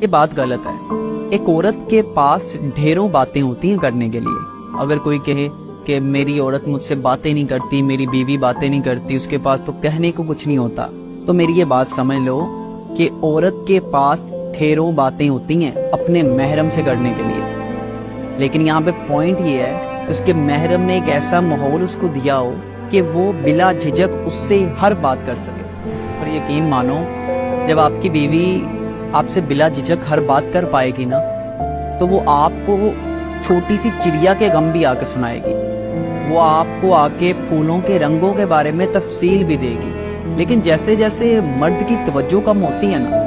یہ بات غلط ہے۔ ایک عورت کے پاس ڈھیروں باتیں ہوتی ہیں کرنے کے لیے۔ اگر کوئی کہے کہ میری عورت مجھ سے باتیں نہیں کرتی، میری بیوی باتیں نہیں کرتی، اس کے پاس تو کہنے کو کچھ نہیں ہوتا، تو میری یہ بات سمجھ لو کہ عورت کے پاس ڈھیروں باتیں ہوتی ہیں اپنے محرم سے کرنے کے لیے، لیکن یہاں پہ پوائنٹ یہ ہے کہ اس کے محرم نے ایک ایسا ماحول اس کو دیا ہو کہ وہ بلا جھجک اس سے ہر بات کر سکے۔ اور یقین مانو، جب آپ کی بیوی آپ سے بلا جھجک ہر بات کر پائے گی نا، تو وہ آپ کو چھوٹی سی چڑیا کے غم بھی آ کے سنائے گی، وہ آپ کو آ کے پھولوں کے رنگوں کے بارے میں تفصیل بھی دے گی۔ لیکن جیسے جیسے مرد کی توجہ کم ہوتی ہے نا،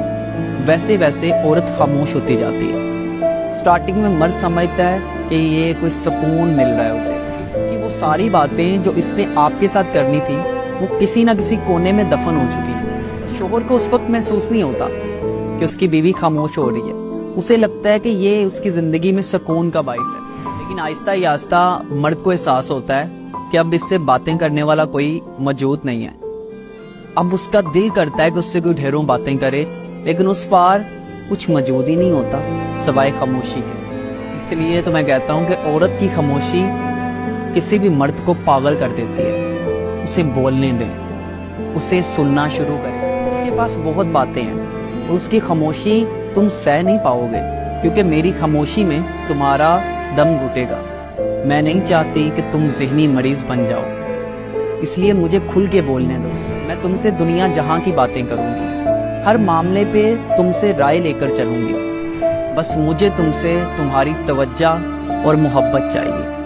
ویسے ویسے عورت خاموش ہوتی جاتی ہے۔ سٹارٹنگ میں مرد سمجھتا ہے کہ یہ کوئی سکون مل رہا ہے اسے، کہ وہ ساری باتیں جو اس نے آپ کے ساتھ کرنی تھی وہ کسی نہ کسی کونے میں دفن ہو چکی ہے۔ شوہر کو اس وقت محسوس نہیں ہوتا کہ اس کی بیوی خاموش ہو رہی ہے، اسے لگتا ہے کہ یہ اس کی زندگی میں سکون کا باعث ہے۔ لیکن آہستہ آہستہ مرد کو احساس ہوتا ہے کہ اب اس سے باتیں کرنے والا کوئی موجود نہیں ہے۔ اب اس کا دل کرتا ہے کہ اس سے کوئی ڈھیروں باتیں کرے، لیکن اس پار کچھ موجود ہی نہیں ہوتا سوائے خاموشی کے۔ اس لیے تو میں کہتا ہوں کہ عورت کی خاموشی کسی بھی مرد کو پاگل کر دیتی ہے۔ اسے بولنے دیں، اسے سننا شروع کریں۔ اس کے پاس بہت باتیں ہیں، اس کی خاموشی تم سہ نہیں پاؤ گے، کیونکہ میری خاموشی میں تمہارا دم گھٹے گا۔ میں نہیں چاہتی کہ تم ذہنی مریض بن جاؤ، اس لیے مجھے کھل کے بولنے دو۔ میں تم سے دنیا جہاں کی باتیں کروں گی، ہر معاملے پہ تم سے رائے لے کر چلوں گی، بس مجھے تم سے تمہاری توجہ اور محبت چاہیے۔